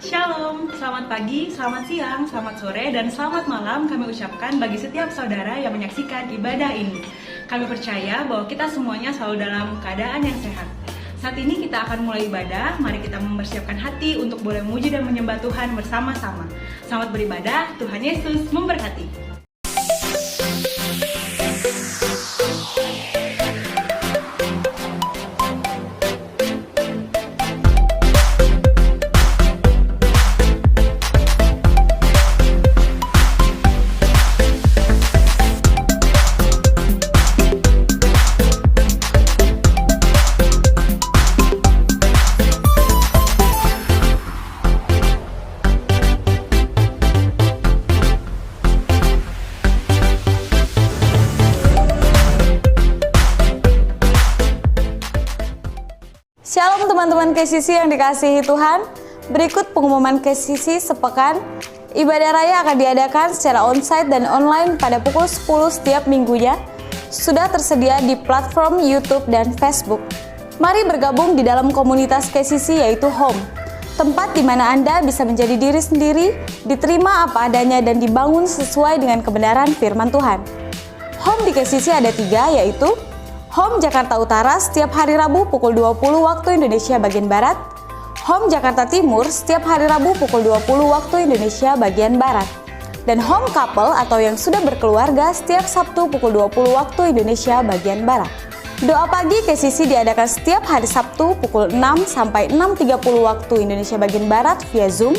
Shalom, selamat pagi, selamat siang, selamat sore, dan selamat malam kami ucapkan bagi setiap saudara yang menyaksikan ibadah ini. Kami percaya bahwa kita semuanya selalu dalam keadaan yang sehat. Saat ini kita akan mulai ibadah, mari kita mempersiapkan hati untuk boleh memuji dan menyembah Tuhan bersama-sama. Selamat beribadah, Tuhan Yesus memberkati. Shalom teman-teman KCC yang dikasihi Tuhan. Berikut pengumuman KCC sepekan. Ibadah raya akan diadakan secara onsite dan online pada pukul 10 setiap minggunya. Sudah tersedia di platform YouTube dan Facebook. Mari bergabung di dalam komunitas KCC yaitu Home. Tempat di mana Anda bisa menjadi diri sendiri, diterima apa adanya dan dibangun sesuai dengan kebenaran firman Tuhan. Home di KCC ada 3 yaitu Home Jakarta Utara setiap hari Rabu pukul 20 waktu Indonesia bagian Barat. Home Jakarta Timur setiap hari Rabu pukul 20 waktu Indonesia bagian Barat. Dan Home Couple atau yang sudah berkeluarga setiap Sabtu pukul 20 waktu Indonesia bagian Barat. Doa pagi KCC diadakan setiap hari Sabtu pukul 6 sampai 6.30 waktu Indonesia bagian Barat via Zoom.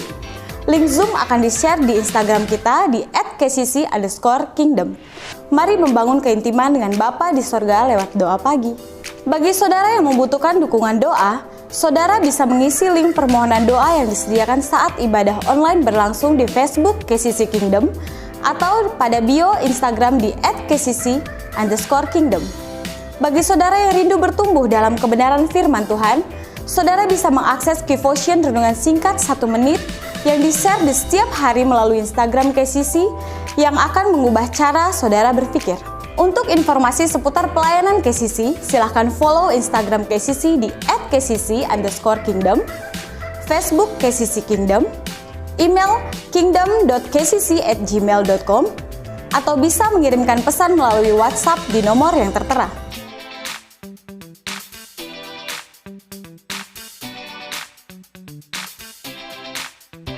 Link Zoom akan di-share di Instagram kita di @kcc_kingdom. Mari membangun keintiman dengan Bapa di sorga lewat doa pagi. Bagi saudara yang membutuhkan dukungan doa, saudara bisa mengisi link permohonan doa yang disediakan saat ibadah online berlangsung di Facebook KCC Kingdom atau pada bio Instagram di @kcc_kingdom. Bagi saudara yang rindu bertumbuh dalam kebenaran firman Tuhan, saudara bisa mengakses Kivotion renungan singkat 1 menit yang di-share di setiap hari melalui Instagram KCC yang akan mengubah cara saudara berpikir. Untuk informasi seputar pelayanan KCC, silahkan follow Instagram KCC di @kcc_kingdom, Facebook KCC Kingdom, email kingdom.kcc@gmail.com, atau bisa mengirimkan pesan melalui WhatsApp di nomor yang tertera.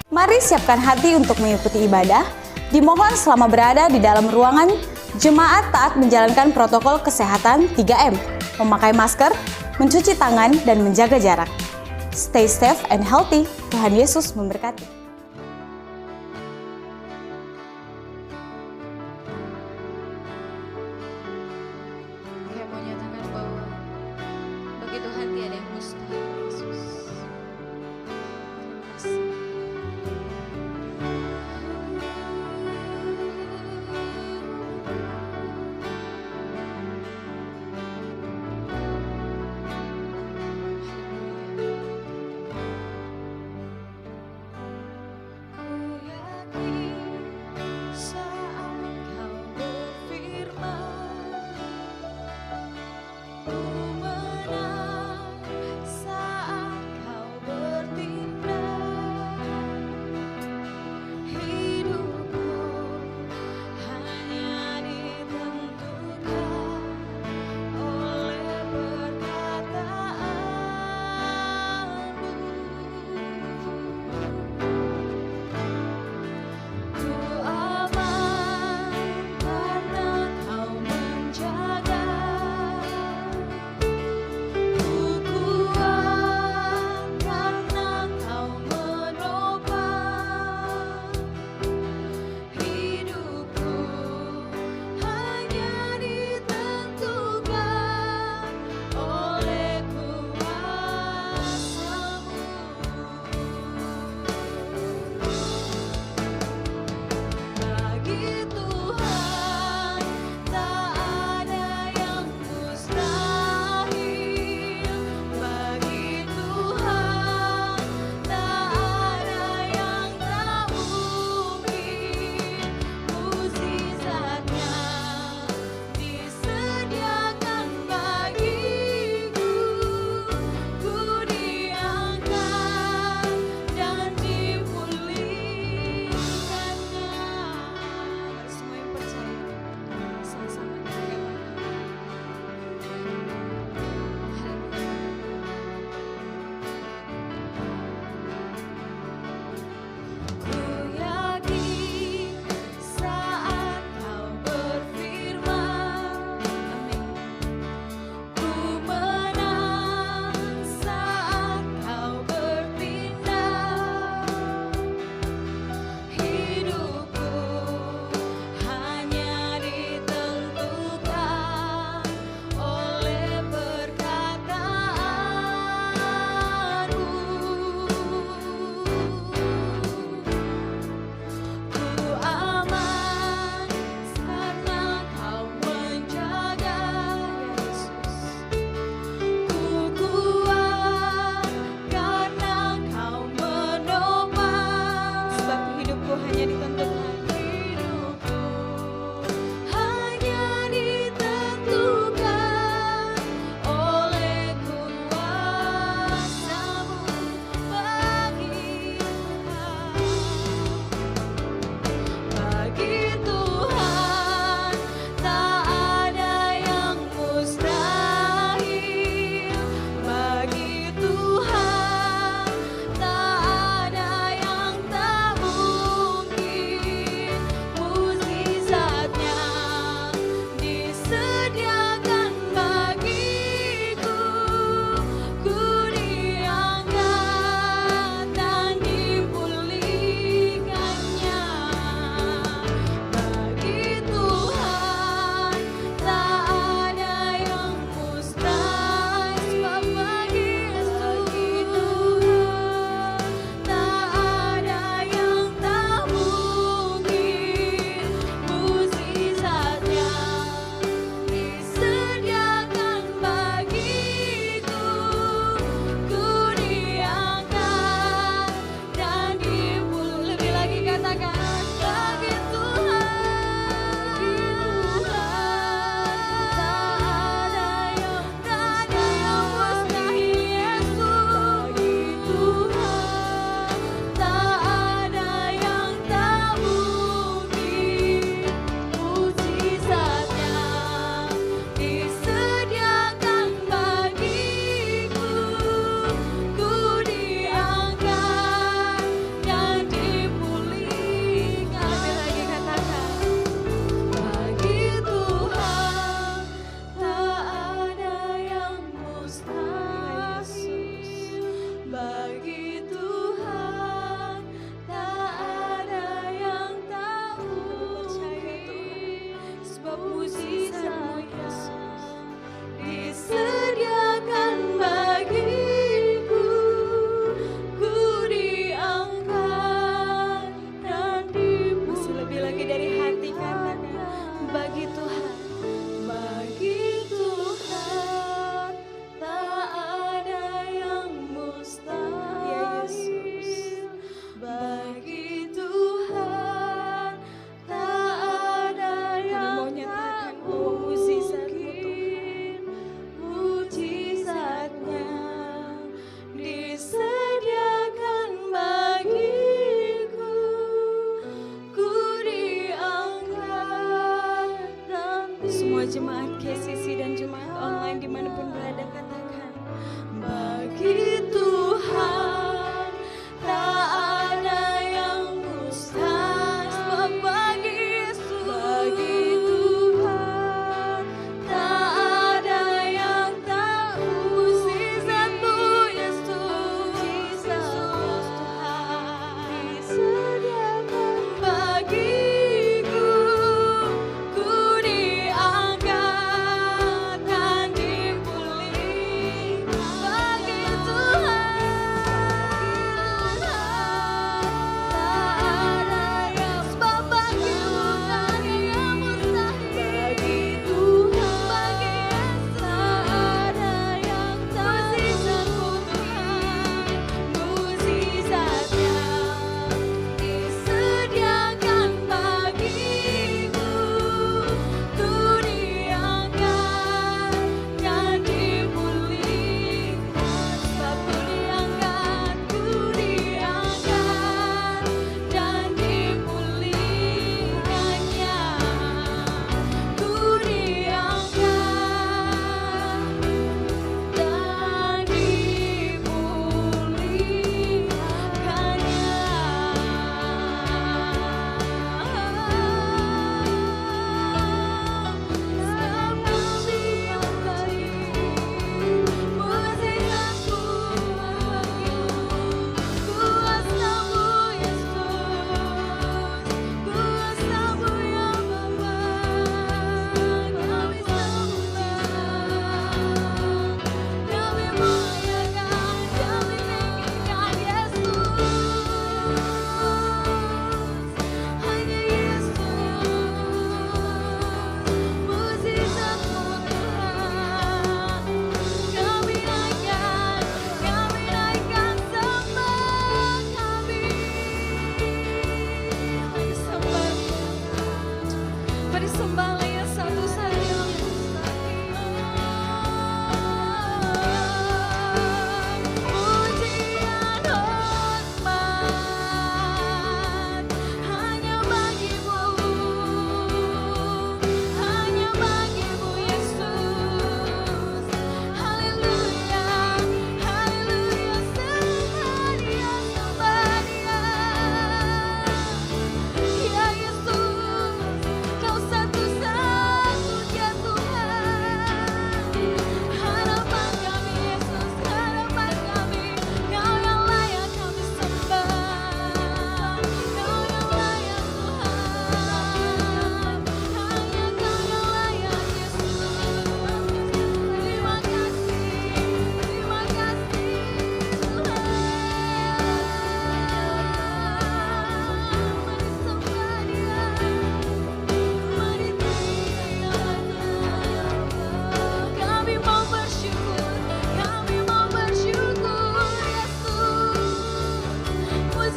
Mari siapkan hati untuk mengikuti ibadah. Dimohon selama berada di dalam ruangan, jemaat taat menjalankan protokol kesehatan 3M, memakai masker, mencuci tangan, dan menjaga jarak. Stay safe and healthy. Tuhan Yesus memberkati. Saya mau nyatakan bahwa bagi Tuhan tiada yang mustahil, Yesus. Terima kasih.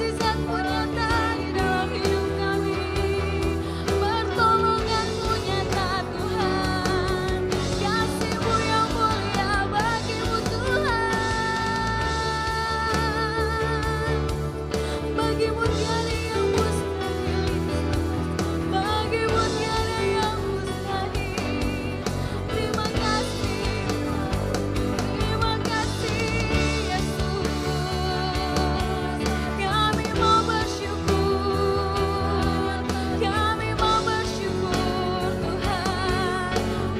mukjizat-Mu nyata di dalam hidup kami. Pertolongan-Mu nyata Tuhan, kasih-Mu yang mulia bagi-Mu Tuhan. Bagi-Mu tiada yang mustahil, bagi-Mu tiada yang mustahil. Terima kasih Yesus. Kami mau bersyukur, kami mau bersyukur Tuhan.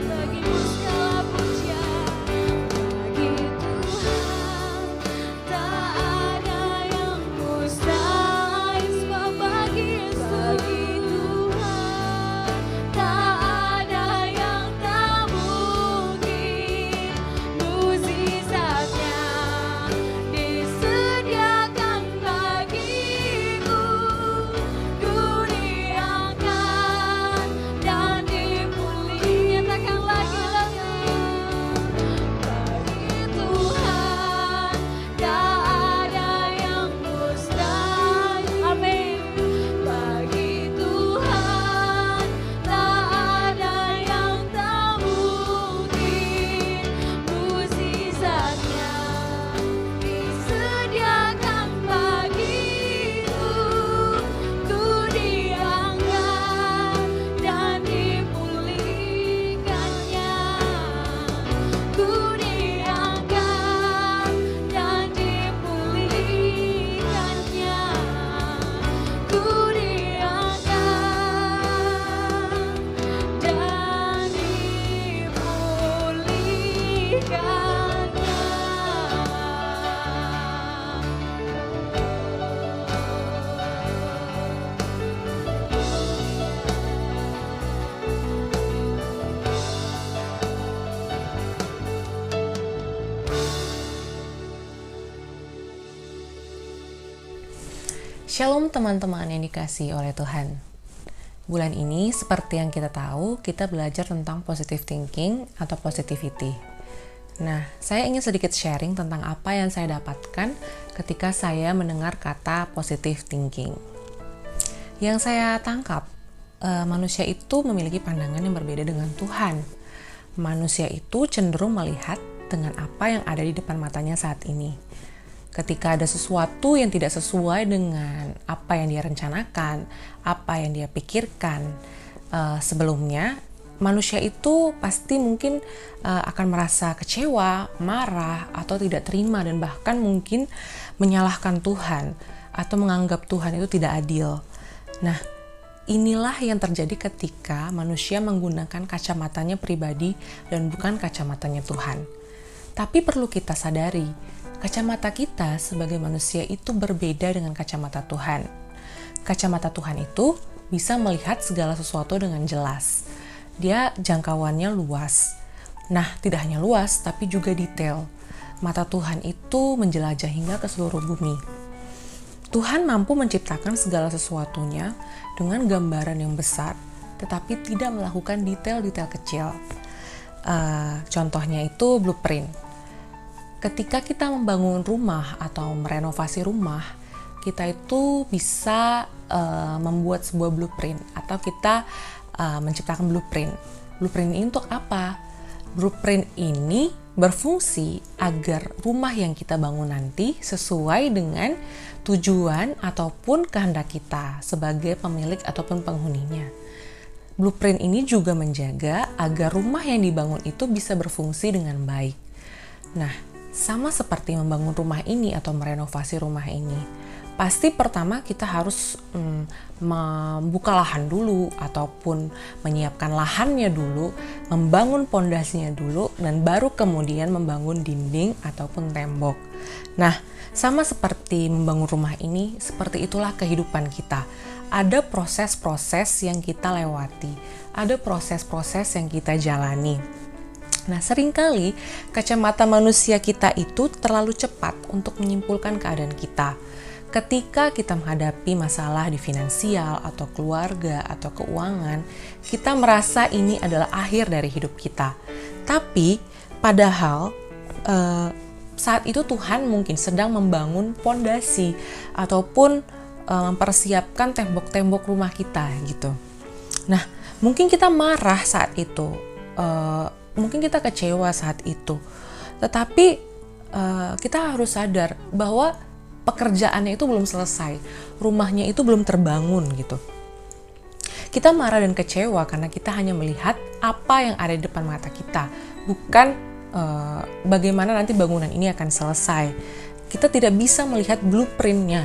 Bagi-Mu segala pujian, bagi Tuhan tak ada yang mustahil. Sebab bagi Tuhan tak ada yang tak mungkin. Mukjizatnya disediakan bagiku, ku diangkat dan dipulihkan. Nyatakan lagi bagi Tuhan tak ada yang mustahil. Amin. Bagi Tuhan tak ada yang tak mungkin. Mukjizatnya disediakan bagiku, ku diangkat dan dipulihkannya, ku diangkat dan dipulihkannya, ku diangkat dan Shalom teman-teman yang dikasihi oleh Tuhan. Bulan ini seperti yang kita tahu, kita belajar tentang positive thinking atau positivity. Nah, saya ingin sedikit sharing tentang apa yang saya dapatkan ketika saya mendengar kata positive thinking. Yang saya tangkap, manusia itu memiliki pandangan yang berbeda dengan Tuhan. Manusia itu cenderung melihat dengan apa yang ada di depan matanya saat ini. Ketika ada sesuatu yang tidak sesuai dengan apa yang dia rencanakan, apa yang dia pikirkan sebelumnya, manusia itu pasti mungkin akan merasa kecewa, marah, atau tidak terima, dan bahkan mungkin menyalahkan Tuhan atau menganggap Tuhan itu tidak adil. Nah, inilah yang terjadi ketika manusia menggunakan kacamatanya pribadi dan bukan kacamatanya Tuhan. Tapi perlu kita sadari, kacamata kita sebagai manusia itu berbeda dengan kacamata Tuhan. Kacamata Tuhan itu bisa melihat segala sesuatu dengan jelas. Dia jangkauannya luas. Nah, tidak hanya luas, tapi juga detail. Mata Tuhan itu menjelajah hingga ke seluruh bumi. Tuhan mampu menciptakan segala sesuatunya dengan gambaran yang besar, tetapi tidak melakukan detail-detail kecil. Contohnya itu blueprint. Ketika kita membangun rumah atau merenovasi rumah, kita itu bisa membuat sebuah blueprint atau kita menciptakan blueprint. Blueprint ini untuk apa? Blueprint ini berfungsi agar rumah yang kita bangun nanti sesuai dengan tujuan ataupun kehendak kita sebagai pemilik ataupun penghuninya. Blueprint ini juga menjaga agar rumah yang dibangun itu bisa berfungsi dengan baik. Nah, sama seperti membangun rumah ini atau merenovasi rumah ini, pasti pertama kita harus membuka lahan dulu ataupun menyiapkan lahannya dulu, membangun pondasinya dulu, dan baru kemudian membangun dinding ataupun tembok. Nah, sama seperti membangun rumah ini, seperti itulah kehidupan kita. Ada proses-proses yang kita lewati, ada proses-proses yang kita jalani. Nah, seringkali kacamata manusia kita itu terlalu cepat untuk menyimpulkan keadaan kita. Ketika kita menghadapi masalah di finansial atau keluarga atau keuangan, kita merasa ini adalah akhir dari hidup kita. Tapi, padahal saat itu Tuhan mungkin sedang membangun pondasi ataupun mempersiapkan tembok-tembok rumah kita gitu. Nah, mungkin kita marah saat itu, mungkin kita kecewa saat itu, tetapi kita harus sadar bahwa pekerjaannya itu belum selesai, rumahnya itu belum terbangun gitu. Kita marah dan kecewa karena kita hanya melihat apa yang ada di depan mata kita, bukan bagaimana nanti bangunan ini akan selesai. Kita tidak bisa melihat blueprint-nya.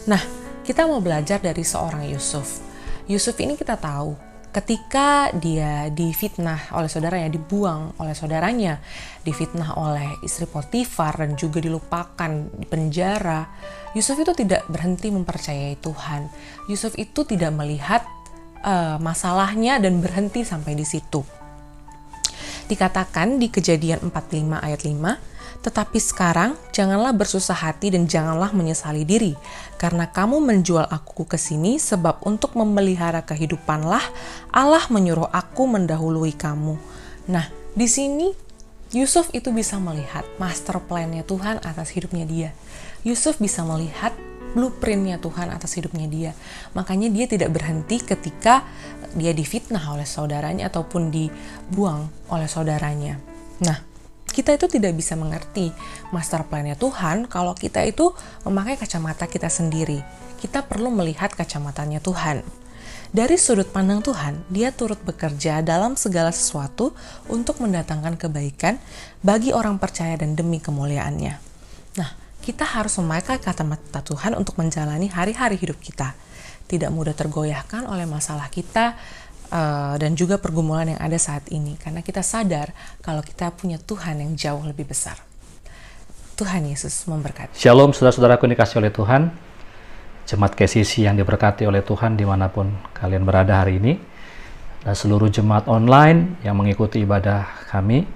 Nah, kita mau belajar dari seorang Yusuf. Yusuf ini kita tahu ketika dia difitnah oleh saudaranya, dibuang oleh saudaranya, difitnah oleh istri Potifar dan juga dilupakan di penjara, Yusuf itu tidak berhenti mempercayai Tuhan. Yusuf itu tidak melihat masalahnya dan berhenti sampai di situ. Dikatakan di Kejadian 45 ayat 5, tetapi sekarang janganlah bersusah hati dan janganlah menyesali diri, karena kamu menjual aku ke sini sebab untuk memelihara kehidupanlah Allah menyuruh aku mendahului kamu. Nah, di sini Yusuf itu bisa melihat master plan-nya Tuhan atas hidupnya dia. Yusuf bisa melihat blueprint-nya Tuhan atas hidupnya dia. Makanya dia tidak berhenti ketika dia difitnah oleh saudaranya ataupun dibuang oleh saudaranya. Nah, kita itu tidak bisa mengerti master plan-nya Tuhan kalau kita itu memakai kacamata kita sendiri. Kita perlu melihat kacamatanya Tuhan. Dari sudut pandang Tuhan, dia turut bekerja dalam segala sesuatu untuk mendatangkan kebaikan bagi orang percaya dan demi kemuliaannya. Nah, kita harus memakai kacamata Tuhan untuk menjalani hari-hari hidup kita. Tidak mudah tergoyahkan oleh masalah kita, dan juga pergumulan yang ada saat ini, karena kita sadar kalau kita punya Tuhan yang jauh lebih besar. Tuhan Yesus memberkati. Shalom saudara-saudaraku yang dikasihi oleh Tuhan, jemaat KCC yang diberkati oleh Tuhan dimanapun kalian berada hari ini, dan seluruh jemaat online yang mengikuti ibadah kami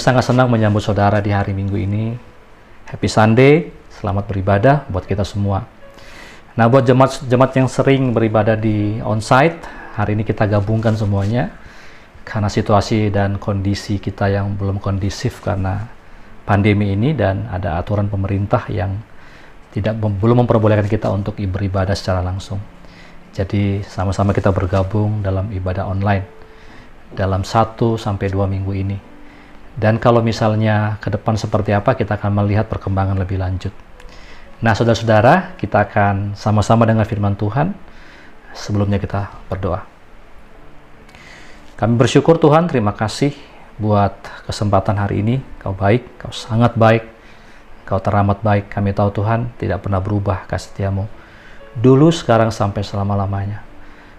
sangat senang menyambut saudara di hari Minggu ini. Happy Sunday, selamat beribadah buat kita semua. Nah, buat jemaat yang sering beribadah di onsite, hari ini kita gabungkan semuanya karena situasi dan kondisi kita yang belum kondisif karena pandemi ini, dan ada aturan pemerintah yang belum memperbolehkan kita untuk beribadah secara langsung. Jadi sama-sama kita bergabung dalam ibadah online dalam 1-2 minggu ini. Dan kalau misalnya ke depan seperti apa, kita akan melihat perkembangan lebih lanjut. Nah, saudara-saudara, kita akan sama-sama dengar firman Tuhan. Sebelumnya kita berdoa. Kami bersyukur Tuhan, terima kasih buat kesempatan hari ini. Kau baik, Kau sangat baik, Kau teramat baik. Kami tahu Tuhan tidak pernah berubah kasih setiamu, dulu, sekarang, sampai selama-lamanya.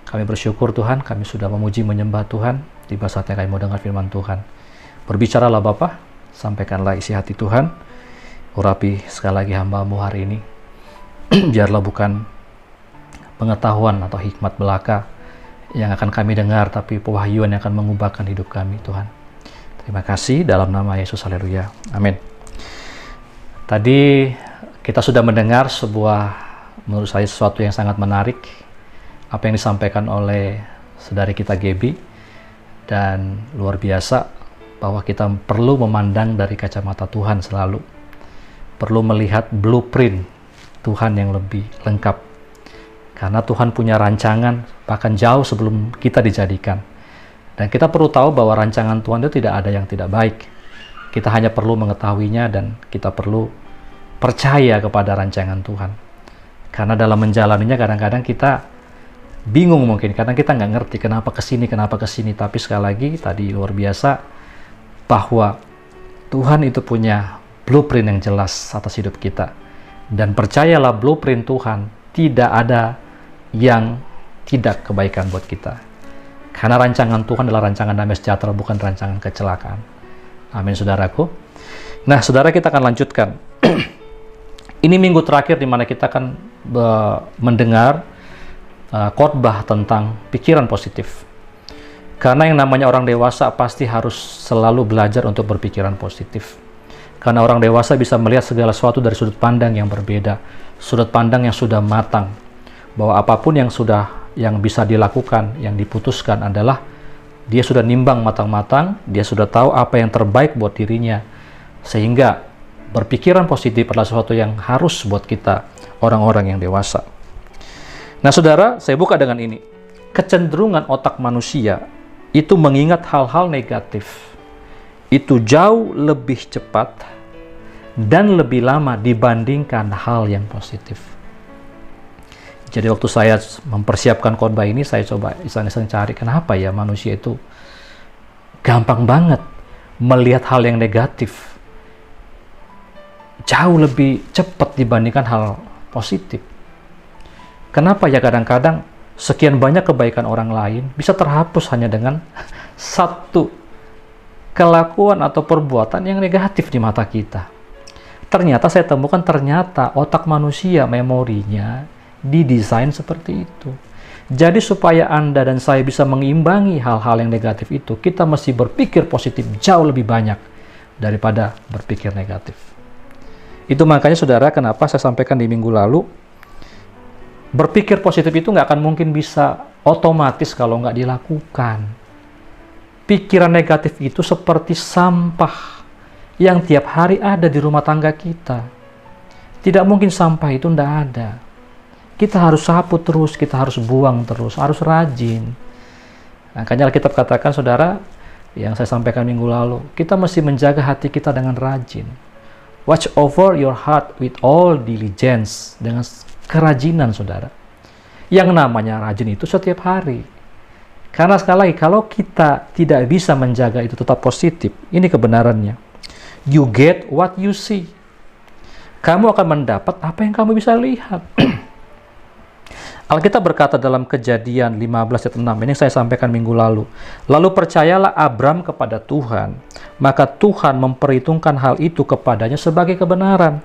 Kami bersyukur Tuhan, kami sudah memuji menyembah Tuhan. Tiba saatnya kami mau dengar firman Tuhan. Berbicaralah Bapa, sampaikanlah isi hati Tuhan. Urapi sekali lagi hamba-Mu hari ini. Biarlah bukan pengetahuan atau hikmat belaka yang akan kami dengar, tapi pewahyuan yang akan mengubahkan hidup kami Tuhan. Terima kasih dalam nama Yesus, haleluya, amin. Tadi kita sudah mendengar menurut saya sesuatu yang sangat menarik, apa yang disampaikan oleh saudari kita Gaby, dan luar biasa bahwa kita perlu memandang dari kacamata Tuhan selalu, perlu melihat blueprint Tuhan yang lebih lengkap. Karena Tuhan punya rancangan bahkan jauh sebelum kita dijadikan. Dan kita perlu tahu bahwa rancangan Tuhan itu tidak ada yang tidak baik. Kita hanya perlu mengetahuinya dan kita perlu percaya kepada rancangan Tuhan. Karena dalam menjalaninya kadang-kadang kita bingung mungkin, karena kita nggak ngerti kenapa kesini. Tapi sekali lagi tadi luar biasa bahwa Tuhan itu punya blueprint yang jelas atas hidup kita. Dan percayalah blueprint Tuhan tidak ada yang tidak kebaikan buat kita. Karena rancangan Tuhan adalah rancangan damai sejahtera, bukan rancangan kecelakaan. Amin, saudaraku. Nah, saudara, kita akan lanjutkan. Ini minggu terakhir di mana kita akan mendengar khotbah tentang pikiran positif. Karena yang namanya orang dewasa pasti harus selalu belajar untuk berpikiran positif. Karena orang dewasa bisa melihat segala sesuatu dari sudut pandang yang berbeda, sudut pandang yang sudah matang, bahwa apapun yang bisa dilakukan, yang diputuskan adalah dia sudah nimbang matang-matang, dia sudah tahu apa yang terbaik buat dirinya, sehingga berpikiran positif adalah sesuatu yang harus buat kita orang-orang yang dewasa. Nah saudara, saya buka dengan ini. Kecenderungan otak manusia itu mengingat hal-hal negatif itu jauh lebih cepat dan lebih lama dibandingkan hal yang positif. Jadi waktu saya mempersiapkan khotbah ini, saya coba iseng-iseng cari kenapa ya manusia itu gampang banget melihat hal yang negatif jauh lebih cepat dibandingkan hal positif. Kenapa ya kadang-kadang sekian banyak kebaikan orang lain bisa terhapus hanya dengan satu kelakuan atau perbuatan yang negatif di mata kita. Ternyata saya temukan ternyata otak manusia memorinya didesain seperti itu. Jadi supaya Anda dan saya bisa mengimbangi hal-hal yang negatif itu, kita mesti berpikir positif jauh lebih banyak daripada berpikir negatif. Itu makanya saudara, kenapa saya sampaikan di minggu lalu, berpikir positif itu nggak akan mungkin bisa otomatis kalau nggak dilakukan. Pikiran negatif itu seperti sampah yang tiap hari ada di rumah tangga kita. Tidak mungkin sampah itu nggak ada. Kita harus sapu terus, kita harus buang terus, harus rajin. Makanya Alkitab katakan, saudara, yang saya sampaikan minggu lalu, kita mesti menjaga hati kita dengan rajin. Watch over your heart with all diligence, dengan kerajinan, saudara. Yang namanya rajin itu setiap hari. Karena sekali lagi, kalau kita tidak bisa menjaga itu tetap positif, ini kebenarannya. You get what you see. Kamu akan mendapat apa yang kamu bisa lihat. Alkitab berkata dalam Kejadian 15 ayat 6, ini saya sampaikan minggu lalu. Lalu percayalah Abram kepada Tuhan, maka Tuhan memperhitungkan hal itu kepadanya sebagai kebenaran.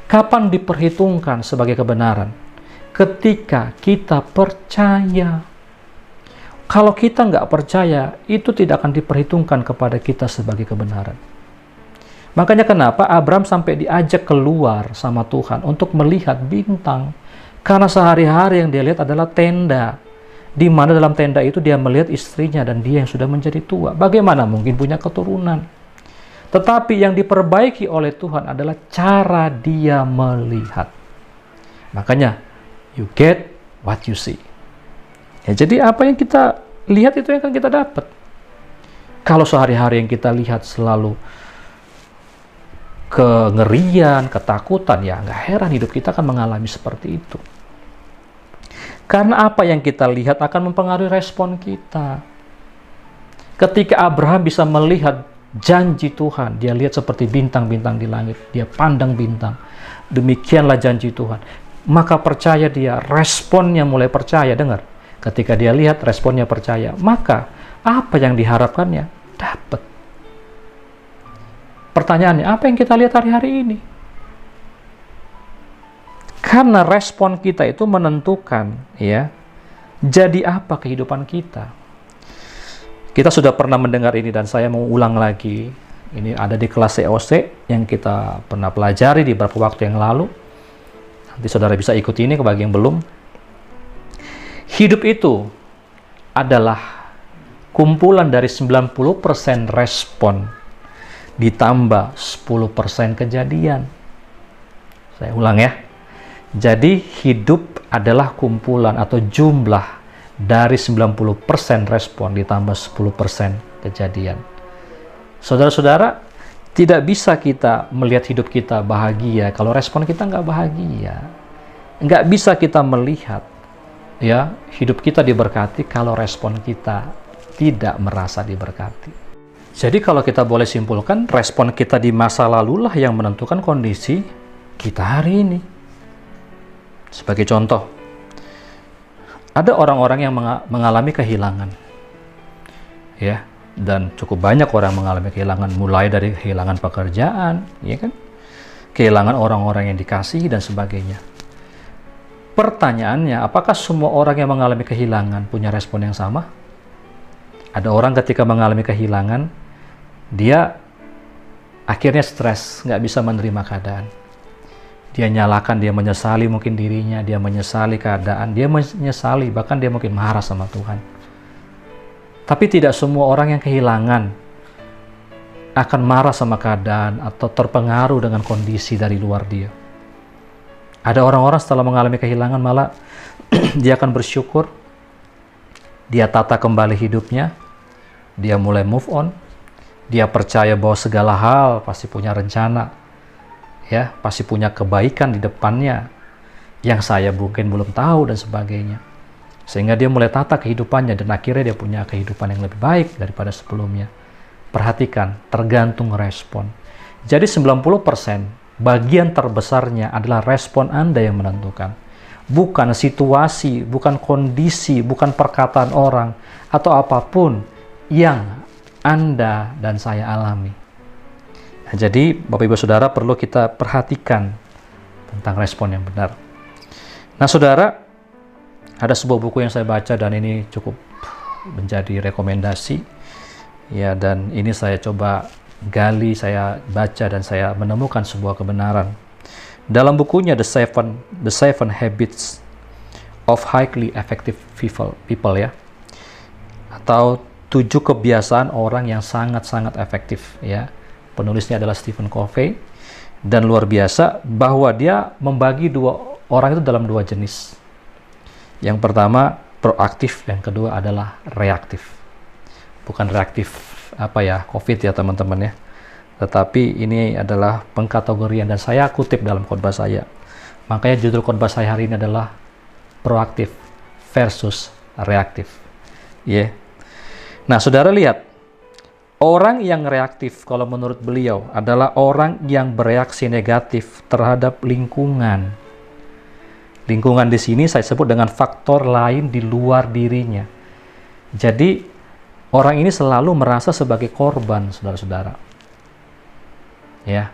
Kapan diperhitungkan sebagai kebenaran? Ketika kita percaya. Kalau kita nggak percaya, itu tidak akan diperhitungkan kepada kita sebagai kebenaran. Makanya kenapa Abram sampai diajak keluar sama Tuhan untuk melihat bintang. Karena sehari-hari yang dia lihat adalah tenda. Di mana dalam tenda itu dia melihat istrinya dan dia yang sudah menjadi tua. Bagaimana mungkin punya keturunan? Tetapi yang diperbaiki oleh Tuhan adalah cara dia melihat. Makanya, you get what you see. Ya, jadi apa yang kita lihat itu yang akan kita dapat. Kalau sehari-hari yang kita lihat selalu kengerian, ketakutan, ya nggak heran hidup kita akan mengalami seperti itu. Karena apa yang kita lihat akan mempengaruhi respon kita. Ketika Abraham bisa melihat janji Tuhan, dia lihat seperti bintang-bintang di langit, dia pandang bintang. Demikianlah janji Tuhan. Maka percaya dia, responnya mulai percaya, dengar. Ketika dia lihat, responnya percaya. Maka apa yang diharapkannya dapat. Pertanyaannya, apa yang kita lihat hari-hari ini? Karena respon kita itu menentukan, ya, jadi apa kehidupan kita. Kita sudah pernah mendengar ini dan saya mau ulang lagi. Ini ada di kelas COC yang kita pernah pelajari di beberapa waktu yang lalu. Nanti saudara bisa ikuti ini bagi yang belum. Hidup itu adalah kumpulan dari 90% respon ditambah 10% kejadian. Saya ulang ya. Jadi hidup adalah kumpulan atau jumlah dari 90% respon ditambah 10% kejadian. Saudara-saudara, tidak bisa kita melihat hidup kita bahagia kalau respon kita nggak bahagia. Nggak bisa kita melihat ya hidup kita diberkati kalau respon kita tidak merasa diberkati. Jadi kalau kita boleh simpulkan, respon kita di masa lalulah yang menentukan kondisi kita hari ini. Sebagai contoh, ada orang-orang yang mengalami kehilangan, ya, dan cukup banyak orang mengalami kehilangan, mulai dari kehilangan pekerjaan, ya kan, kehilangan orang-orang yang dikasihi dan sebagainya. Pertanyaannya, apakah semua orang yang mengalami kehilangan punya respon yang sama? Ada orang ketika mengalami kehilangan, dia akhirnya stres, nggak bisa menerima keadaan. Dia nyalakan, dia menyesali mungkin dirinya, dia menyesali keadaan, dia menyesali, bahkan dia mungkin marah sama Tuhan. Tapi tidak semua orang yang kehilangan akan marah sama keadaan atau terpengaruh dengan kondisi dari luar dia. Ada orang-orang setelah mengalami kehilangan malah dia akan bersyukur, dia tata kembali hidupnya, dia mulai move on, dia percaya bahwa segala hal pasti punya rencana, ya, pasti punya kebaikan di depannya yang saya mungkin belum tahu dan sebagainya. Sehingga dia mulai tata kehidupannya dan akhirnya dia punya kehidupan yang lebih baik daripada sebelumnya. Perhatikan, tergantung respon. Jadi 90% bagian terbesarnya adalah respon Anda yang menentukan. Bukan situasi, bukan kondisi, bukan perkataan orang, atau apapun yang Anda dan saya alami. Nah, jadi Bapak Ibu Saudara perlu kita perhatikan tentang respon yang benar. Nah Saudara, ada sebuah buku yang saya baca dan ini cukup menjadi rekomendasi. Ya, dan ini saya coba gali, saya baca dan saya menemukan sebuah kebenaran. Dalam bukunya The Seven Habits of Highly Effective People ya, atau 7 kebiasaan orang yang sangat-sangat efektif ya. Penulisnya adalah Stephen Covey, dan luar biasa bahwa dia membagi orang itu dalam 2 jenis. Yang pertama proaktif, yang kedua adalah reaktif. Bukan reaktif COVID ya teman-teman ya, tetapi ini adalah pengkategorian dan saya kutip dalam khotbah saya. Makanya judul khotbah saya hari ini adalah proaktif versus reaktif. Ya. Yeah. Nah, Saudara lihat, orang yang reaktif kalau menurut beliau adalah orang yang bereaksi negatif terhadap lingkungan. Lingkungan di sini saya sebut dengan faktor lain di luar dirinya. Jadi orang ini selalu merasa sebagai korban, saudara-saudara. Ya,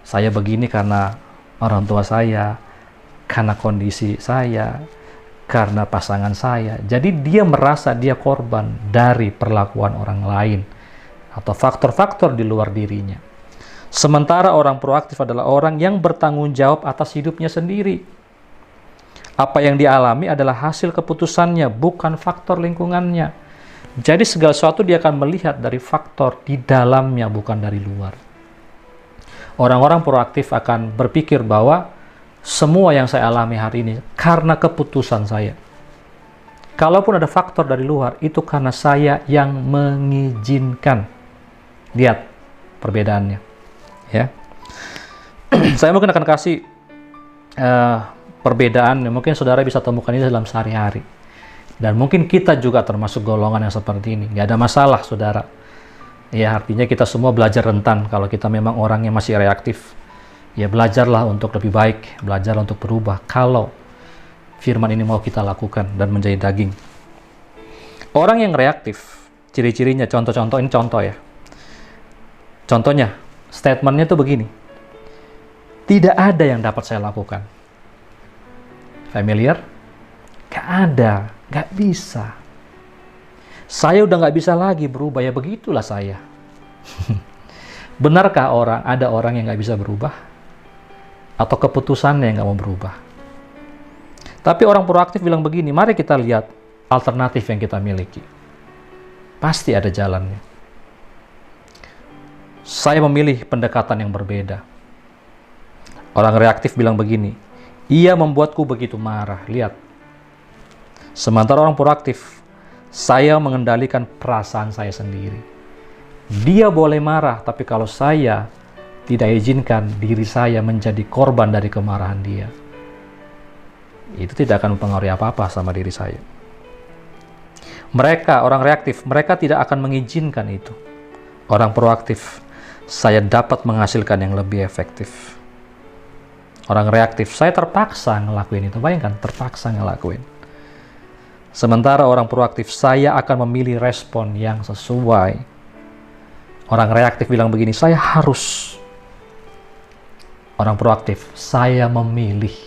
saya begini karena orang tua saya, karena kondisi saya, karena pasangan saya. Jadi dia merasa dia korban dari perlakuan orang lain atau faktor-faktor di luar dirinya. Sementara orang proaktif adalah orang yang bertanggung jawab atas hidupnya sendiri. Apa yang dialami adalah hasil keputusannya, bukan faktor lingkungannya. Jadi segala sesuatu dia akan melihat dari faktor di dalamnya, bukan dari luar. Orang-orang proaktif akan berpikir bahwa semua yang saya alami hari ini karena keputusan saya. Kalaupun ada faktor dari luar, itu karena saya yang mengizinkan. Lihat perbedaannya. Ya. Saya mungkin akan kasih perbedaan yang mungkin saudara bisa temukan ini dalam sehari-hari. Dan mungkin kita juga termasuk golongan yang seperti ini. Nggak ada masalah, saudara. Ya, artinya kita semua belajar rentan. Kalau kita memang orang yang masih reaktif, ya belajarlah untuk lebih baik. Belajar untuk berubah. Kalau firman ini mau kita lakukan dan menjadi daging. Orang yang reaktif, ciri-cirinya, contoh-contoh, ini contoh ya. Contohnya, statementnya tuh begini. Tidak ada yang dapat saya lakukan. Familiar? Gak ada. Gak bisa. Saya udah gak bisa lagi berubah, ya begitulah saya. Benarkah ada orang yang gak bisa berubah? Atau keputusannya yang gak mau berubah? Tapi orang proaktif bilang begini, mari kita lihat alternatif yang kita miliki. Pasti ada jalannya. Saya memilih pendekatan yang berbeda. Orang reaktif bilang begini, ia membuatku begitu marah. Lihat. Sementara orang proaktif, saya mengendalikan perasaan saya sendiri. Dia boleh marah, tapi kalau saya tidak izinkan diri saya menjadi korban dari kemarahan dia, itu tidak akan mempengaruhi apa-apa sama diri saya. Mereka, orang reaktif, mereka tidak akan mengizinkan itu. Orang proaktif, saya dapat menghasilkan yang lebih efektif. Orang reaktif, saya terpaksa ngelakuin itu. Bayangkan, terpaksa ngelakuin. Sementara orang proaktif, saya akan memilih respon yang sesuai. Orang reaktif bilang begini, saya harus. Orang proaktif, saya memilih.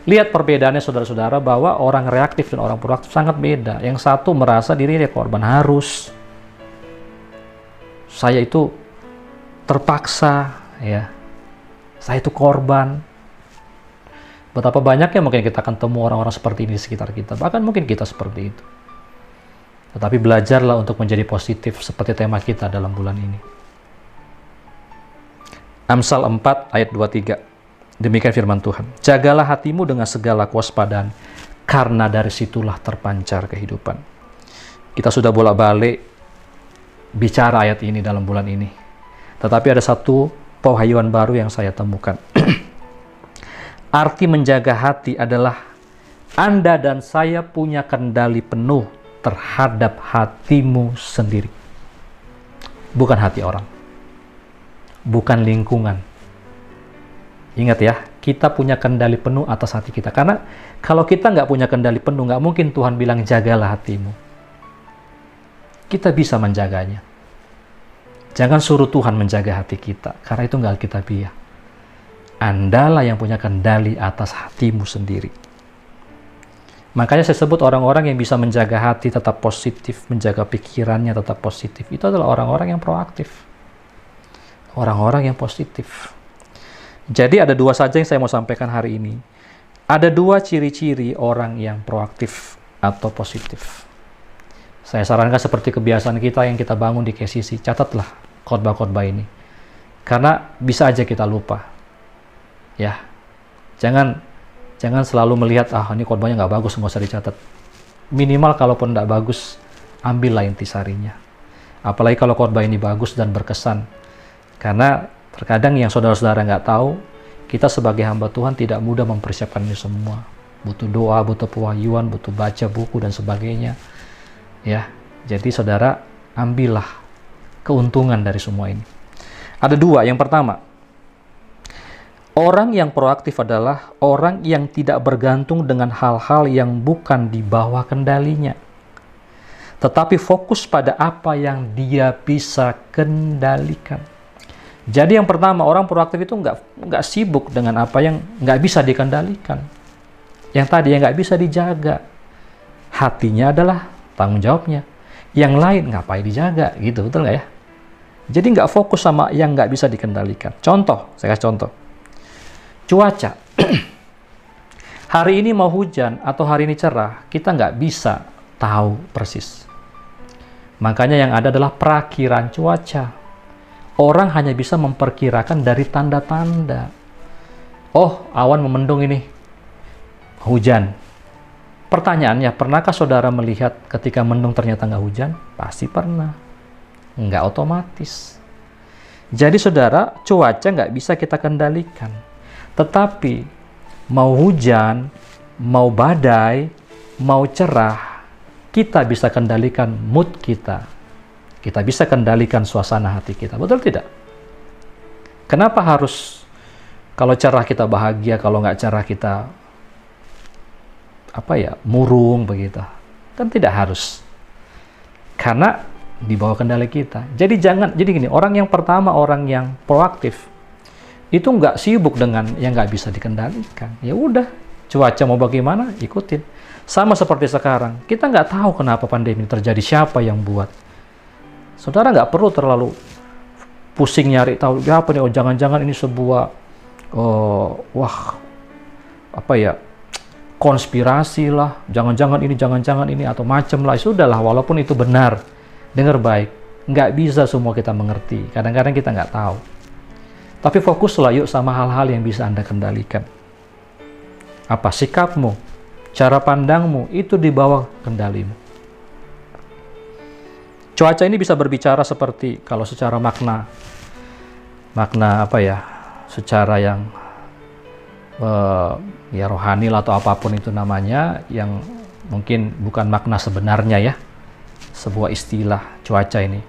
Lihat perbedaannya saudara-saudara, bahwa orang reaktif dan orang proaktif sangat beda. Yang satu merasa dirinya korban, harus. Saya itu terpaksa, ya. Saya itu korban. Betapa banyaknya mungkin kita akan temu orang-orang seperti ini di sekitar kita. Bahkan mungkin kita seperti itu. Tetapi belajarlah untuk menjadi positif seperti tema kita dalam bulan ini. Amsal 4 ayat 23. Demikian firman Tuhan. Jagalah hatimu dengan segala kewaspadaan, karena dari situlah terpancar kehidupan. Kita sudah bolak-balik bicara ayat ini dalam bulan ini. Tetapi ada satu pewahyuan baru yang saya temukan. Arti menjaga hati adalah Anda dan saya punya kendali penuh terhadap hatimu sendiri. Bukan hati orang. Bukan lingkungan. Ingat ya, kita punya kendali penuh atas hati kita. Karena kalau kita nggak punya kendali penuh, nggak mungkin Tuhan bilang jagalah hatimu. Kita bisa menjaganya. Jangan suruh Tuhan menjaga hati kita, karena itu nggak alkitabiah. Andalah yang punya kendali atas hatimu sendiri. Makanya saya sebut orang-orang yang bisa menjaga hati tetap positif, menjaga pikirannya tetap positif, itu adalah orang-orang yang proaktif. Orang-orang yang positif. Jadi ada dua saja yang saya mau sampaikan hari ini. Ada dua ciri-ciri orang yang proaktif atau positif. Saya sarankan seperti kebiasaan kita yang kita bangun di KCC, catatlah khotbah-khotbah ini. Karena bisa aja kita lupa. Ya, jangan selalu melihat, ini khotbahnya nggak bagus, nggak usah dicatat. Minimal kalaupun nggak bagus, ambillah intisarinya. Apalagi kalau khotbah ini bagus dan berkesan. Karena terkadang yang saudara-saudara nggak tahu, kita sebagai hamba Tuhan tidak mudah mempersiapkan ini semua. Butuh doa, butuh pewahyuan, butuh baca buku dan sebagainya. Ya, jadi saudara ambillah keuntungan dari semua ini. Ada dua. Yang pertama, orang yang proaktif adalah orang yang tidak bergantung dengan hal-hal yang bukan di bawah kendalinya, tetapi fokus pada apa yang dia bisa kendalikan. Jadi yang pertama, orang proaktif itu nggak sibuk dengan apa yang nggak bisa dikendalikan. Yang tadi yang nggak bisa dijaga. Hatinya adalah tanggung jawabnya. Yang lain ngapain dijaga, gitu, betul nggak ya? Jadi nggak fokus sama yang nggak bisa dikendalikan. Contoh, saya kasih contoh. Cuaca. Hari ini mau hujan atau hari ini cerah, kita nggak bisa tahu persis. Makanya yang ada adalah perakiran cuaca. Orang hanya bisa memperkirakan dari tanda-tanda. Oh, awan memendung ini. Hujan. Pertanyaannya, pernahkah saudara melihat ketika mendung ternyata nggak hujan? Pasti pernah. Nggak otomatis. Jadi saudara, cuaca nggak bisa kita kendalikan. Tetapi, mau hujan, mau badai, mau cerah, kita bisa kendalikan mood kita. Kita bisa kendalikan suasana hati kita. Betul tidak? Kenapa harus kalau cerah kita bahagia, kalau nggak cerah kita murung begitu? Kan tidak harus. Karena di bawah kendali kita. Jadi gini, orang yang pertama, orang yang proaktif, itu nggak sibuk dengan yang nggak bisa dikendalikan. Ya udah, cuaca mau bagaimana, ikutin. Sama seperti sekarang, kita nggak tahu kenapa pandemi terjadi, siapa yang buat. Saudara nggak perlu terlalu pusing nyari tahu apa nih, jangan-jangan ini sebuah konspirasi lah, jangan-jangan ini atau macam lah. Sudahlah, walaupun itu benar, dengar baik, nggak bisa semua kita mengerti. Kadang-kadang kita nggak tahu. Tapi fokuslah yuk sama hal-hal yang bisa Anda kendalikan. Apa sikapmu, cara pandangmu, itu di bawah kendalimu. Cuaca ini bisa berbicara seperti, kalau secara makna secara yang rohani atau apapun itu namanya, yang mungkin bukan makna sebenarnya ya, sebuah istilah cuaca ini.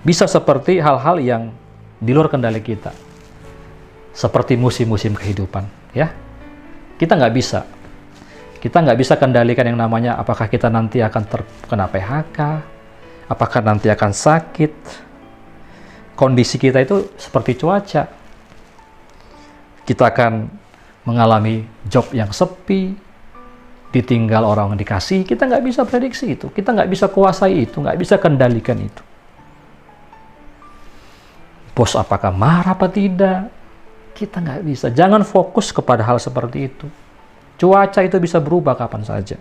Bisa seperti hal-hal yang di luar kendali kita. Seperti musim-musim kehidupan ya. Kita nggak bisa kendalikan yang namanya apakah kita nanti akan terkena PHK, apakah nanti akan sakit. Kondisi kita itu seperti cuaca. Kita akan mengalami job yang sepi, ditinggal orang yang dikasih. Kita nggak bisa prediksi itu. Kita nggak bisa kuasai itu, nggak bisa kendalikan itu. Bos apakah marah apa tidak? Kita nggak bisa. Jangan fokus kepada hal seperti itu. Cuaca itu bisa berubah kapan saja.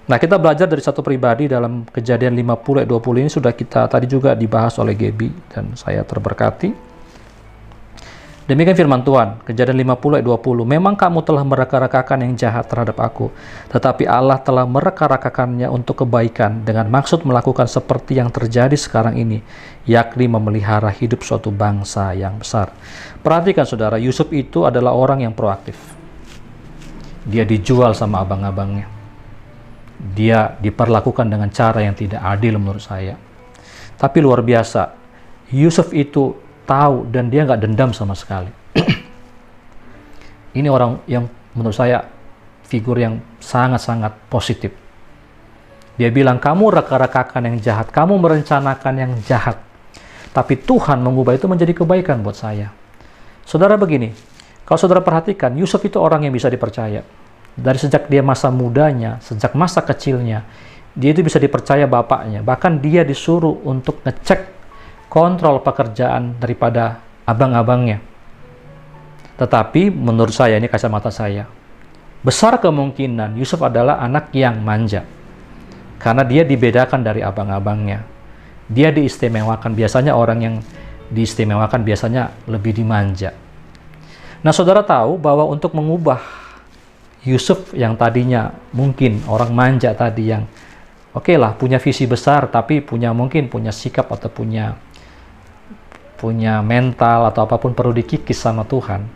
Nah, kita belajar dari satu pribadi dalam Kejadian 50 ayat 20 ini sudah kita tadi juga dibahas oleh Gaby dan saya terberkati. Demikian firman Tuhan, Kejadian 50 ayat 20. Memang kamu telah mereka-rekakan yang jahat terhadap aku, tetapi Allah telah mereka-rekakannya untuk kebaikan dengan maksud melakukan seperti yang terjadi sekarang ini, yakni memelihara hidup suatu bangsa yang besar. Perhatikan saudara, Yusuf itu adalah orang yang proaktif. Dia dijual sama abang-abangnya. Dia diperlakukan dengan cara yang tidak adil menurut saya. Tapi luar biasa, Yusuf itu tahu dan dia nggak dendam sama sekali. Ini orang yang menurut saya figur yang sangat-sangat positif. Dia bilang, kamu reka-rekakan yang jahat, kamu merencanakan yang jahat, tapi Tuhan mengubah itu menjadi kebaikan buat saya. Saudara begini, kalau saudara perhatikan, Yusuf itu orang yang bisa dipercaya. Dari sejak dia masa mudanya, sejak masa kecilnya, dia itu bisa dipercaya bapaknya. Bahkan dia disuruh untuk ngecek kontrol pekerjaan daripada abang-abangnya. Tetapi menurut saya, ini kacamata saya, besar kemungkinan Yusuf adalah anak yang manja. Karena dia dibedakan dari abang-abangnya. Dia diistimewakan. Biasanya orang yang diistimewakan biasanya lebih dimanja. Nah, saudara tahu bahwa untuk mengubah Yusuf yang tadinya mungkin orang manja tadi yang oke lah punya visi besar tapi mungkin punya sikap atau punya mental atau apapun perlu dikikis sama Tuhan.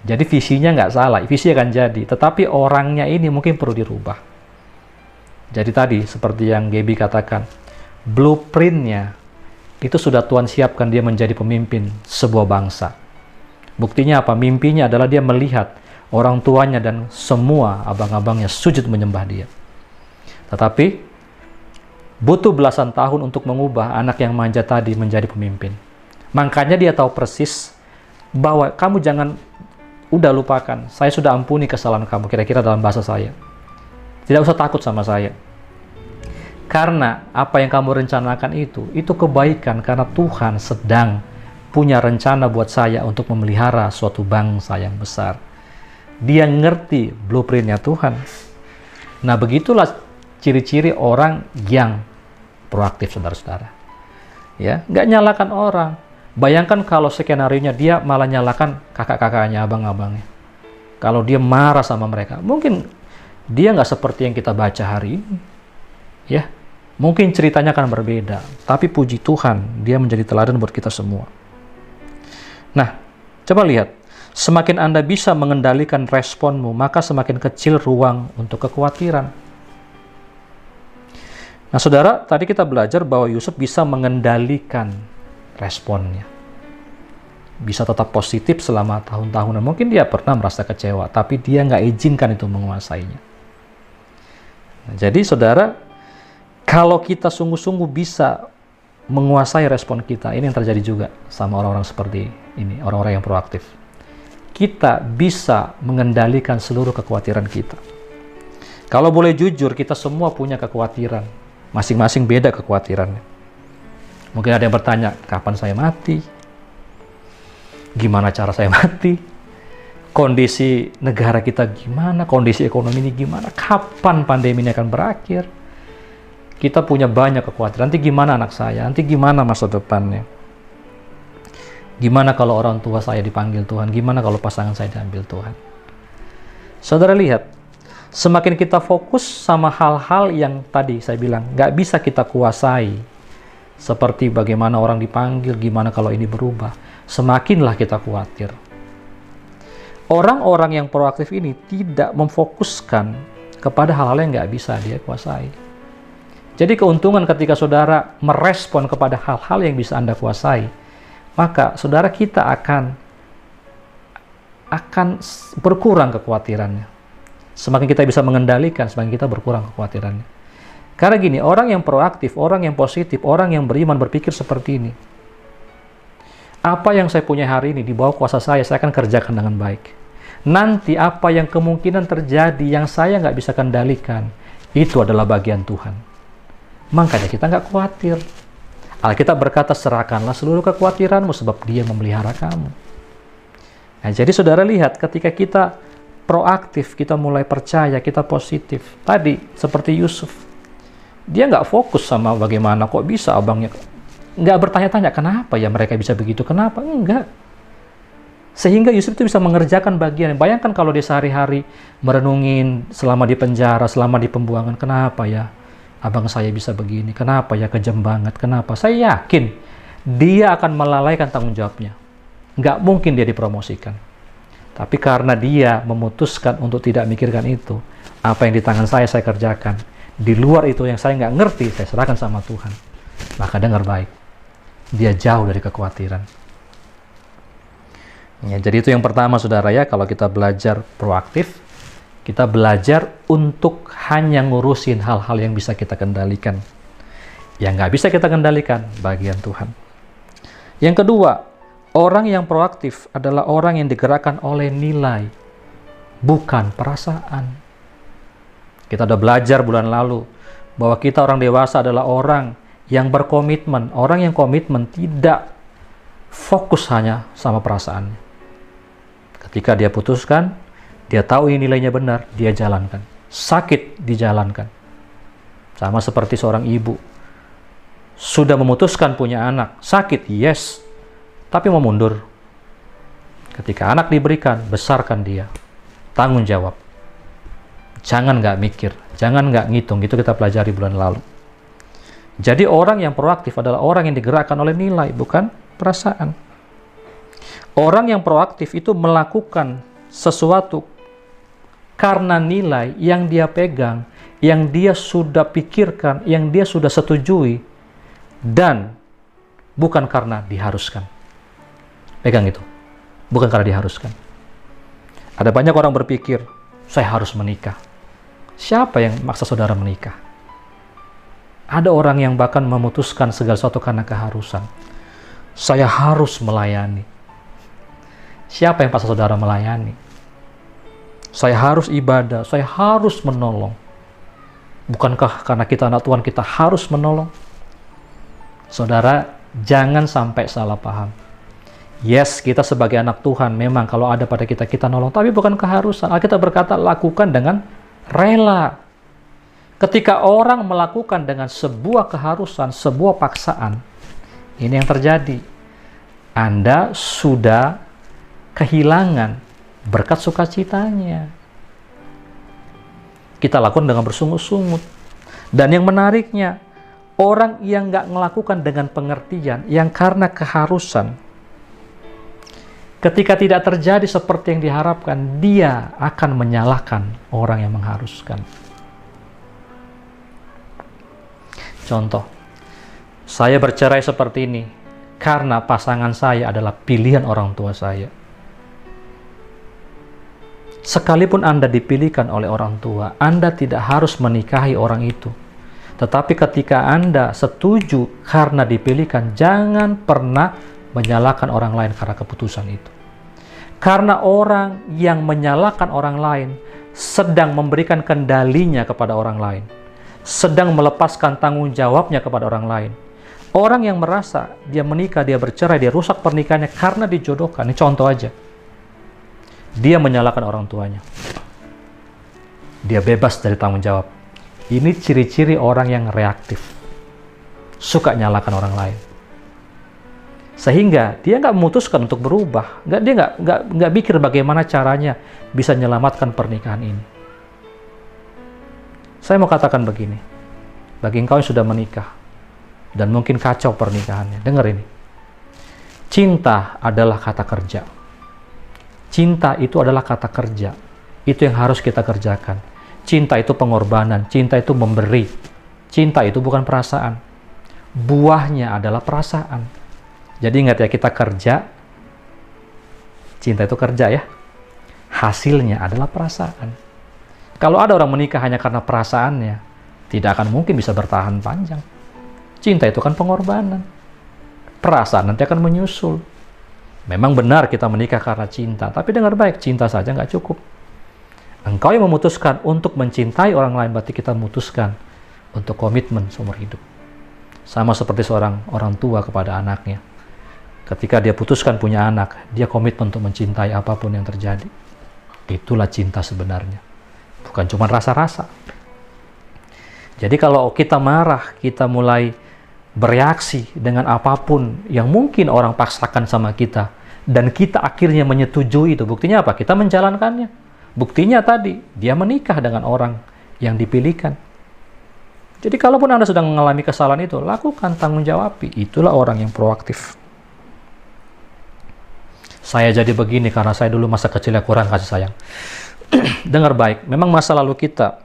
Jadi visinya nggak salah, visi akan jadi, tetapi orangnya ini mungkin perlu dirubah. Jadi tadi seperti yang Gaby katakan, blueprintnya itu sudah Tuhan siapkan dia menjadi pemimpin sebuah bangsa. Buktinya apa? Mimpinya adalah dia melihat orang tuanya dan semua abang-abangnya sujud menyembah dia. Tetapi butuh belasan tahun untuk mengubah anak yang manja tadi menjadi pemimpin. Makanya dia tahu persis bahwa kamu jangan, udah lupakan, saya sudah ampuni kesalahan kamu, kira-kira dalam bahasa saya. Tidak usah takut sama saya. Karena apa yang kamu rencanakan itu kebaikan, karena Tuhan sedang punya rencana buat saya untuk memelihara suatu bangsa yang besar. Dia ngerti blueprintnya Tuhan. Nah, begitulah ciri-ciri orang yang proaktif, saudara-saudara. Ya, nggak nyalakan orang. Bayangkan kalau skenario-nya dia malah nyalakan kakak-kakaknya, abang-abangnya. Kalau dia marah sama mereka, mungkin dia nggak seperti yang kita baca hari ini. Ya, mungkin ceritanya akan berbeda. Tapi puji Tuhan, dia menjadi teladan buat kita semua. Nah, coba lihat. Semakin Anda bisa mengendalikan responmu, maka semakin kecil ruang untuk kekhawatiran. Nah, saudara, tadi kita belajar bahwa Yusuf bisa mengendalikan responnya. Bisa tetap positif selama tahun-tahunan. Mungkin dia pernah merasa kecewa, tapi dia nggak izinkan itu menguasainya. Nah, jadi, saudara, kalau kita sungguh-sungguh bisa menguasai respon kita, ini yang terjadi juga sama orang-orang seperti ini, orang-orang yang proaktif. Kita bisa mengendalikan seluruh kekhawatiran kita. Kalau boleh jujur, kita semua punya kekhawatiran. Masing-masing beda kekhawatirannya. Mungkin ada yang bertanya, kapan saya mati? Gimana cara saya mati? Kondisi negara kita gimana? Kondisi ekonomi ini gimana? Kapan pandemi ini akan berakhir? Kita punya banyak kekhawatiran. Nanti gimana anak saya? Nanti gimana masa depannya? Gimana kalau orang tua saya dipanggil Tuhan? Gimana kalau pasangan saya diambil Tuhan? Saudara lihat, semakin kita fokus sama hal-hal yang tadi saya bilang, nggak bisa kita kuasai. Seperti bagaimana orang dipanggil, gimana kalau ini berubah. Semakinlah kita khawatir. Orang-orang yang proaktif ini tidak memfokuskan kepada hal-hal yang nggak bisa dia kuasai. Jadi keuntungan ketika saudara merespon kepada hal-hal yang bisa Anda kuasai, maka saudara kita akan berkurang kekhawatirannya. Semakin kita bisa mengendalikan, semakin kita berkurang kekhawatirannya. Karena gini, orang yang proaktif, orang yang positif, orang yang beriman berpikir seperti ini. Apa yang saya punya hari ini di bawah kuasa saya akan kerjakan dengan baik. Nanti apa yang kemungkinan terjadi yang saya nggak bisa kendalikan, itu adalah bagian Tuhan. Makanya kita nggak khawatir. Alkitab berkata, serahkanlah seluruh kekhawatiranmu sebab Dia memelihara kamu. Nah, jadi saudara lihat, ketika kita proaktif, kita mulai percaya, kita positif. Tadi, seperti Yusuf, dia nggak fokus sama bagaimana, kok bisa abangnya. Nggak bertanya-tanya, kenapa ya mereka bisa begitu, kenapa? Enggak. Sehingga Yusuf itu bisa mengerjakan bagian. Bayangkan kalau dia sehari-hari merenungin selama di penjara, selama di pembuangan, kenapa ya abang saya bisa begini, kenapa ya kejam banget, kenapa? Saya yakin dia akan melalaikan tanggung jawabnya. Nggak mungkin dia dipromosikan. Tapi karena dia memutuskan untuk tidak mikirkan itu, apa yang di tangan saya kerjakan. Di luar itu yang saya nggak ngerti, saya serahkan sama Tuhan. Maka dengar baik, dia jauh dari kekhawatiran. Ya, jadi itu yang pertama, saudara ya, kalau kita belajar proaktif, kita belajar untuk hanya ngurusin hal-hal yang bisa kita kendalikan. Yang nggak bisa kita kendalikan, bagian Tuhan. Yang kedua, orang yang proaktif adalah orang yang digerakkan oleh nilai, bukan perasaan. Kita udah belajar bulan lalu bahwa kita orang dewasa adalah orang yang berkomitmen. Orang yang komitmen tidak fokus hanya sama perasaannya. Ketika dia putuskan, dia tahu ini nilainya benar, dia jalankan. Sakit, dijalankan. Sama seperti seorang ibu. Sudah memutuskan punya anak, sakit, yes. Tapi mau mundur. Ketika anak diberikan, besarkan dia. Tanggung jawab. Jangan nggak mikir, jangan nggak ngitung. Itu kita pelajari bulan lalu. Jadi orang yang proaktif adalah orang yang digerakkan oleh nilai, bukan perasaan. Orang yang proaktif itu melakukan sesuatu karena nilai yang dia pegang, yang dia sudah pikirkan, yang dia sudah setujui, dan bukan karena diharuskan. Pegang itu, bukan karena diharuskan. Ada banyak orang berpikir, saya harus menikah. Siapa yang maksa saudara menikah? Ada orang yang bahkan memutuskan segala sesuatu karena keharusan. Saya harus melayani. Siapa yang paksa saudara melayani? Saya harus ibadah, saya harus menolong. Bukankah karena kita anak Tuhan kita harus menolong? Saudara, jangan sampai salah paham. Yes, kita sebagai anak Tuhan memang kalau ada pada kita, kita nolong. Tapi bukan keharusan. Alkitab berkata, lakukan dengan rela. Ketika orang melakukan dengan sebuah keharusan, sebuah paksaan, ini yang terjadi. Anda sudah kehilangan berkat sukacitanya. Kita lakukan dengan bersungut-sungut. Dan yang menariknya, orang yang nggak melakukan dengan pengertian, yang karena keharusan, ketika tidak terjadi seperti yang diharapkan, dia akan menyalahkan orang yang mengharuskan. Contoh, saya bercerai seperti ini karena pasangan saya adalah pilihan orang tua saya. Sekalipun Anda dipilihkan oleh orang tua, Anda tidak harus menikahi orang itu. Tetapi ketika Anda setuju karena dipilihkan, jangan pernah menyalahkan orang lain karena keputusan itu. Karena orang yang menyalahkan orang lain sedang memberikan kendalinya kepada orang lain, sedang melepaskan tanggung jawabnya kepada orang lain. Orang yang merasa dia menikah, dia bercerai, dia rusak pernikahannya karena dijodohkan. Ini contoh aja. Dia menyalahkan orang tuanya. Dia bebas dari tanggung jawab. Ini ciri-ciri orang yang reaktif. Suka nyalahkan orang lain. Sehingga dia nggak memutuskan untuk berubah. Dia nggak pikir bagaimana caranya bisa menyelamatkan pernikahan ini. Saya mau katakan begini. Bagi engkau yang sudah menikah dan mungkin kacau pernikahannya, dengar ini. Cinta adalah kata kerja. Cinta itu adalah kata kerja. Itu yang harus kita kerjakan. Cinta itu pengorbanan. Cinta itu memberi. Cinta itu bukan perasaan. Buahnya adalah perasaan. Jadi ingat ya, kita kerja. Cinta itu kerja ya. Hasilnya adalah perasaan. Kalau ada orang menikah hanya karena perasaannya, tidak akan mungkin bisa bertahan panjang. Cinta itu kan pengorbanan. Perasaan nanti akan menyusul. Memang benar kita menikah karena cinta, tapi dengar baik, cinta saja nggak cukup. Engkau yang memutuskan untuk mencintai orang lain, berarti kita memutuskan untuk komitmen seumur hidup. Sama seperti seorang orang tua kepada anaknya. Ketika dia putuskan punya anak, dia komitmen untuk mencintai apapun yang terjadi. Itulah cinta sebenarnya, bukan cuma rasa-rasa. Jadi kalau kita marah, kita mulai bereaksi dengan apapun yang mungkin orang paksakan sama kita, dan kita akhirnya menyetujui itu, buktinya apa? Kita menjalankannya. Buktinya tadi, dia menikah dengan orang yang dipilihkan. Jadi kalaupun Anda sedang mengalami kesalahan itu, lakukan, tanggung jawab. Itulah orang yang proaktif. Saya jadi begini karena saya dulu masa kecilnya kurang kasih sayang. Dengar baik, memang masa lalu kita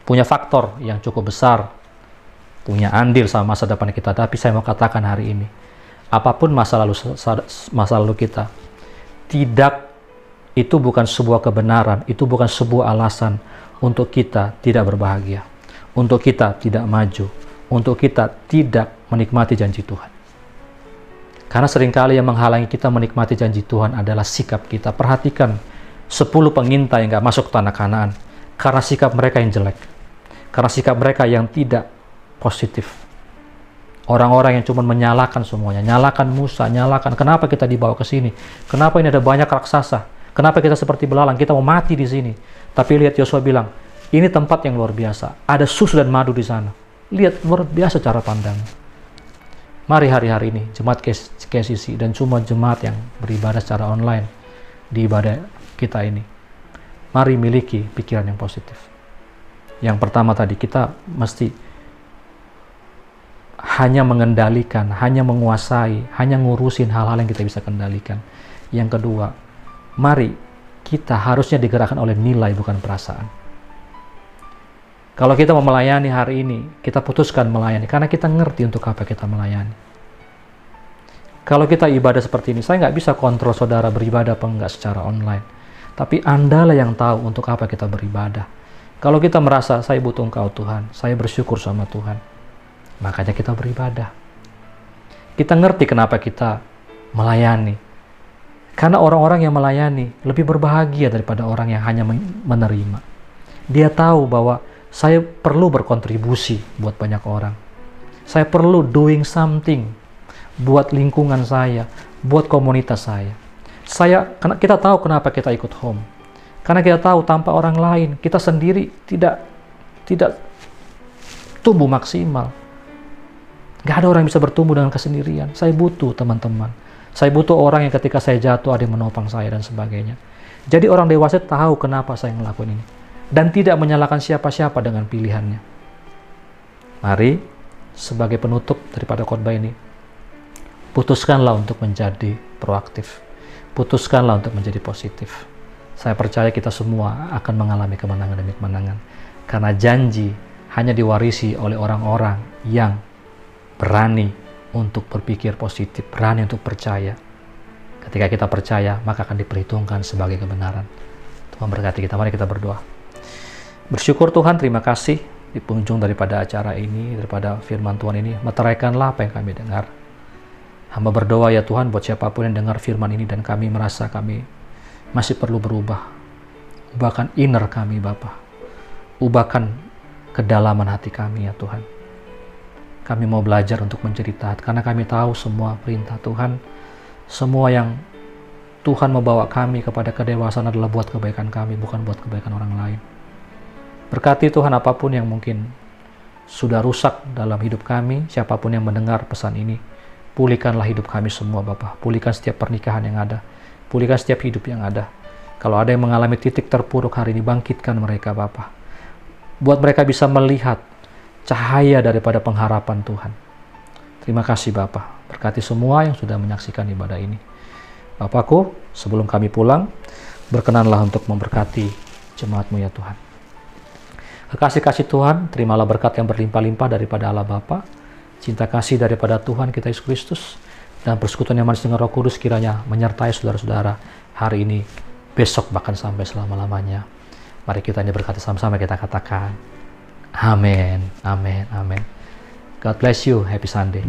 punya faktor yang cukup besar, punya andil sama masa depan kita. Tapi saya mau katakan hari ini, apapun masa lalu kita, itu bukan sebuah kebenaran, itu bukan sebuah alasan untuk kita tidak berbahagia, untuk kita tidak maju, untuk kita tidak menikmati janji Tuhan. Karena seringkali yang menghalangi kita menikmati janji Tuhan adalah sikap kita. Perhatikan 10 pengintai yang gak masuk ke tanah Kanaan karena sikap mereka yang jelek. Karena sikap mereka yang tidak positif. Orang-orang yang cuma menyalahkan semuanya, nyalakan Musa, nyalakan kenapa kita dibawa ke sini, kenapa ini ada banyak raksasa, kenapa kita seperti belalang, kita mau mati di sini. Tapi lihat Yosua bilang, ini tempat yang luar biasa, ada susu dan madu di sana. Lihat, luar biasa cara pandang. Mari hari-hari ini, jemaat KCC dan semua jemaat yang beribadah secara online di ibadah kita ini, mari miliki pikiran yang positif. Yang pertama tadi, kita mesti hanya mengendalikan, hanya menguasai, hanya ngurusin hal-hal yang kita bisa kendalikan. Yang kedua, mari kita harusnya digerakkan oleh nilai bukan perasaan. Kalau kita mau melayani hari ini, kita putuskan melayani karena kita ngerti untuk apa kita melayani. Kalau kita ibadah seperti ini, saya nggak bisa kontrol saudara beribadah apa enggak secara online. Tapi Anda lah yang tahu untuk apa kita beribadah. Kalau kita merasa, saya butuh Engkau Tuhan, saya bersyukur sama Tuhan, makanya kita beribadah. Kita ngerti kenapa kita melayani. Karena orang-orang yang melayani lebih berbahagia daripada orang yang hanya menerima. Dia tahu bahwa saya perlu berkontribusi buat banyak orang. Saya perlu doing something buat lingkungan saya, buat komunitas saya. Kita tahu kenapa kita ikut home. Karena kita tahu tanpa orang lain, kita sendiri tidak tumbuh maksimal. Gak ada orang yang bisa bertumbuh dengan kesendirian. Saya butuh teman-teman. Saya butuh orang yang ketika saya jatuh ada yang menopang saya dan sebagainya. Jadi orang dewasa tahu kenapa saya ngelakuin ini. Dan tidak menyalahkan siapa-siapa dengan pilihannya. Mari, sebagai penutup daripada khotbah ini, putuskanlah untuk menjadi proaktif. Putuskanlah untuk menjadi positif. Saya percaya kita semua akan mengalami kemenangan demi kemenangan. Karena janji hanya diwarisi oleh orang-orang yang berani untuk berpikir positif, berani untuk percaya. Ketika kita percaya, maka akan diperhitungkan sebagai kebenaran. Tuhan berkati kita. Mari kita berdoa. Bersyukur Tuhan, terima kasih di penghujung daripada acara ini, daripada firman Tuhan ini. Meteraikanlah apa yang kami dengar. Hamba berdoa ya Tuhan buat siapapun yang dengar firman ini dan kami merasa kami masih perlu berubah. Ubahkan inner kami Bapa. Ubahkan kedalaman hati kami ya Tuhan. Kami mau belajar untuk menjadi taat karena kami tahu semua perintah Tuhan, semua yang Tuhan membawa kami kepada kedewasaan adalah buat kebaikan kami, bukan buat kebaikan orang lain. Berkati Tuhan apapun yang mungkin sudah rusak dalam hidup kami, siapapun yang mendengar pesan ini, pulihkanlah hidup kami semua Bapa. Pulihkan setiap pernikahan yang ada, pulihkan setiap hidup yang ada. Kalau ada yang mengalami titik terpuruk hari ini, bangkitkan mereka Bapa. Buat mereka bisa melihat cahaya daripada pengharapan Tuhan. Terima kasih Bapa. Berkati semua yang sudah menyaksikan ibadah ini. Bapakku, sebelum kami pulang, berkenanlah untuk memberkati jemaat-Mu ya Tuhan. Kekasih-kasih Tuhan, terimalah berkat yang berlimpah-limpah daripada Allah Bapa, cinta kasih daripada Tuhan kita Yesus Kristus, dan persekutuan yang manis dengan Roh Kudus kiranya menyertai saudara-saudara hari ini, besok bahkan sampai selama-lamanya. Mari kita berkati sama-sama, kita katakan amin, amin, amin. God bless you. Happy Sunday.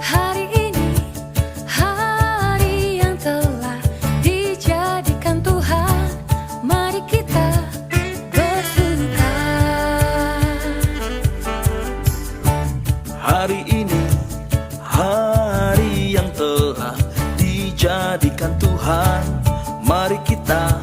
Hari ini, hari yang telah dijadikan Tuhan, mari kita Mari kita